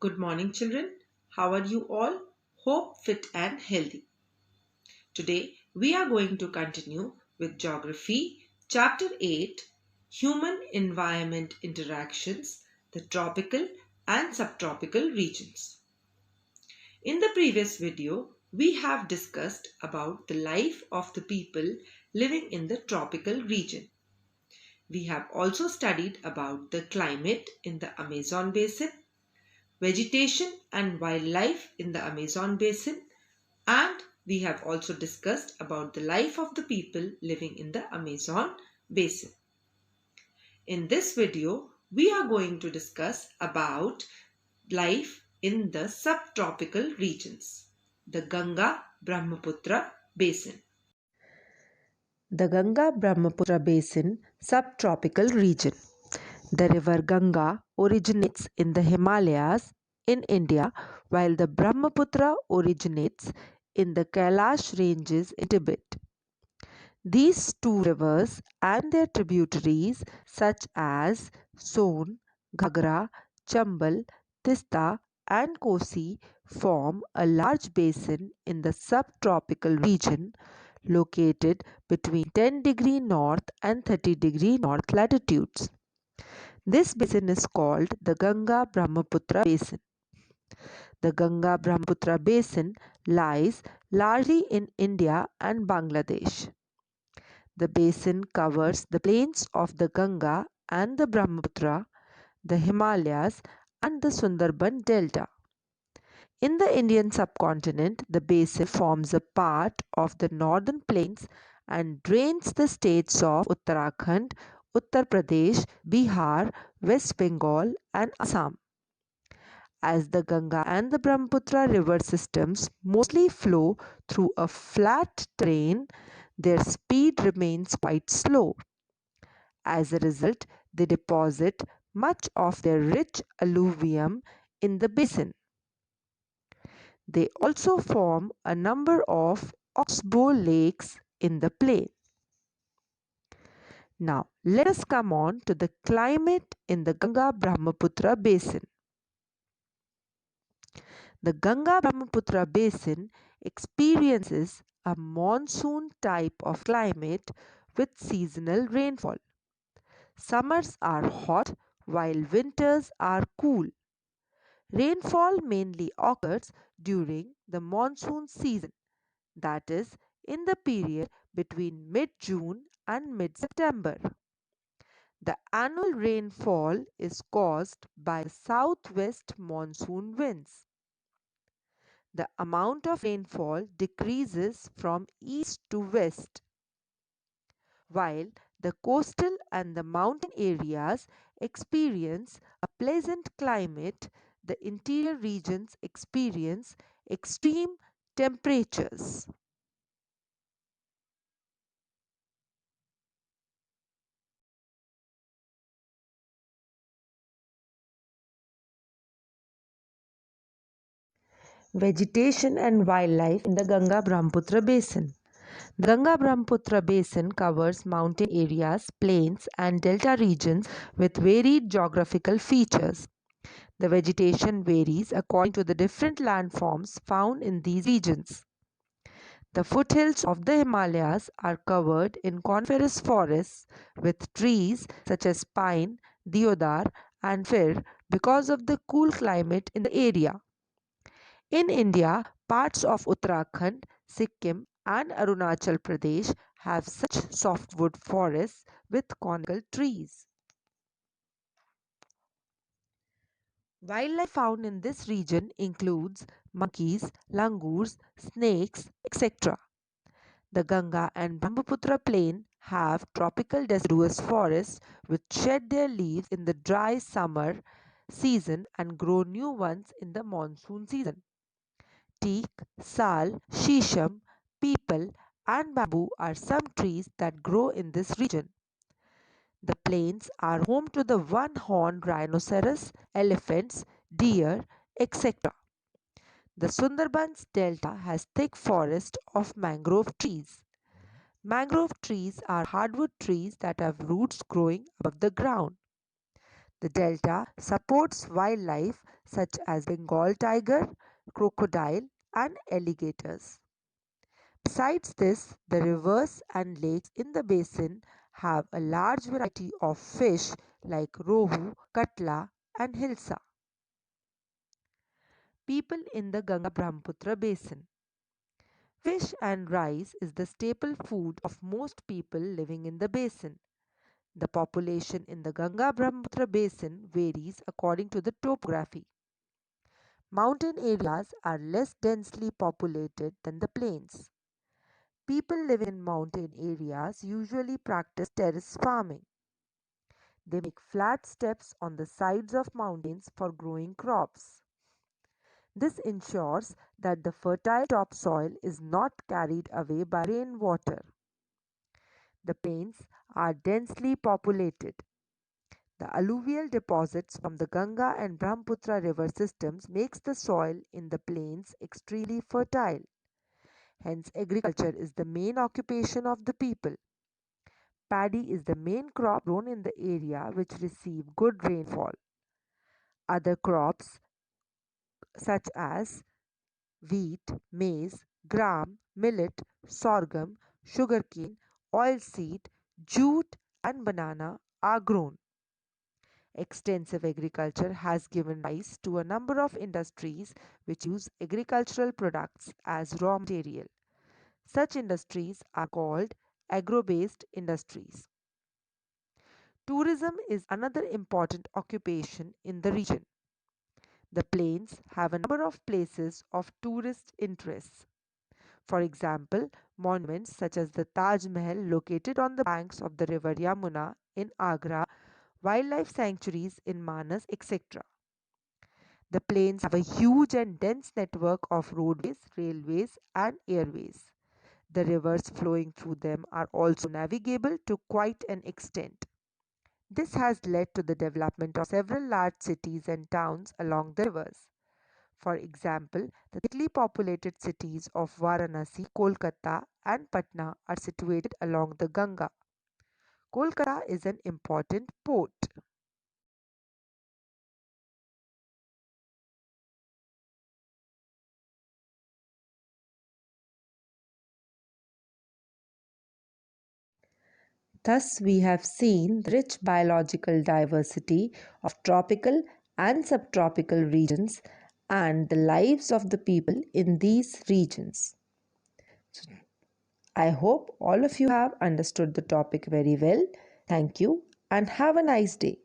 Good morning, children. How are you all? Hope fit and healthy. Today, we are going to continue with Geography, Chapter 8 Human Environment Interactions, the Tropical and Subtropical Regions. In the previous video, we have discussed about the life of the people living in the tropical region. We have also studied about the climate in the Amazon basin, vegetation and wildlife in the Amazon basin, and we have also discussed about the life of the people living in the Amazon basin. In this video, we are going to discuss about life in the subtropical regions, the Ganga Brahmaputra basin. The Ganga Brahmaputra Basin subtropical region. The river Ganga originates in the Himalayas in India, while the Brahmaputra originates in the Kailash ranges in Tibet. These two rivers and their tributaries such as Son, Ghagra, Chambal, Tista and Kosi form a large basin in the subtropical region located between 10° north and 30° north latitudes. This basin is called the Ganga Brahmaputra Basin. The Ganga Brahmaputra Basin lies largely in India and Bangladesh. The basin covers the plains of the Ganga and the Brahmaputra, the Himalayas, and the Sundarban Delta. In the Indian subcontinent, the basin forms a part of the northern plains and drains the states of Uttarakhand, Uttar Pradesh, Bihar, West Bengal, and Assam. As the Ganga and the Brahmaputra river systems mostly flow through a flat terrain, their speed remains quite slow. As a result, they deposit much of their rich alluvium in the basin. They also form a number of oxbow lakes in the plain. Now, let us come on to the climate in the Ganga Brahmaputra basin. The Ganga Brahmaputra basin experiences a monsoon type of climate with seasonal rainfall. Summers are hot while winters are cool. Rainfall mainly occurs during the monsoon season, that is, in the period between mid-June and mid-September. The annual rainfall is caused by the southwest monsoon winds. The amount of rainfall decreases from east to west, while the coastal and the mountain areas experience a pleasant climate. The interior regions experience extreme temperatures. Vegetation and wildlife in the Ganga Brahmaputra Basin. The Ganga Brahmaputra Basin covers mountain areas, plains, and delta regions with varied geographical features. The vegetation varies according to the different landforms found in these regions. The foothills of the Himalayas are covered in coniferous forests with trees such as pine, deodar, and fir because of the cool climate in the area. In India, parts of Uttarakhand, Sikkim, and Arunachal Pradesh have such softwood forests with conical trees. Wildlife found in this region includes monkeys, langurs, snakes, etc. The Ganga and Brahmaputra plain have tropical deciduous forests which shed their leaves in the dry summer season and grow new ones in the monsoon season. Teak, sal, shisham, peepal, and bamboo are some trees that grow in this region. The plains are home to the one-horned rhinoceros, elephants, deer, etc. The Sundarbans Delta has thick forest of mangrove trees. Mangrove trees are hardwood trees that have roots growing above the ground. The delta supports wildlife such as Bengal tiger, crocodile, and alligators. Besides this, the rivers and lakes in the basin have a large variety of fish like rohu, katla, and hilsa. People in the Ganga Brahmaputra basin. Fish and rice is the staple food of most people living in the basin. The population in the Ganga Brahmaputra basin varies according to the topography. Mountain areas are less densely populated than the plains. People living in mountain areas usually practice terrace farming. They make flat steps on the sides of mountains for growing crops. This ensures that the fertile topsoil is not carried away by rainwater. The plains are densely populated. The alluvial deposits from the Ganga and Brahmaputra river systems makes the soil in the plains extremely fertile. Hence, agriculture is the main occupation of the people. Paddy is the main crop grown in the area which receive good rainfall. Other crops such as wheat, maize, gram, millet, sorghum, sugarcane, oilseed, jute, and banana are grown. Extensive agriculture has given rise to a number of industries which use agricultural products as raw material. Such industries are called agro-based industries. Tourism is another important occupation in the region. The plains have a number of places of tourist interest. For example, monuments such as the Taj Mahal located on the banks of the river Yamuna in Agra, wildlife sanctuaries in Manas, etc. The plains have a huge and dense network of roadways, railways, and airways. The rivers flowing through them are also navigable to quite an extent. This has led to the development of several large cities and towns along the rivers. For example, the thickly populated cities of Varanasi, Kolkata, and Patna are situated along the Ganga. Kolkata is an important port. Thus, we have seen the rich biological diversity of tropical and subtropical regions and the lives of the people in these regions. I hope all of you have understood the topic very well. Thank you and have a nice day.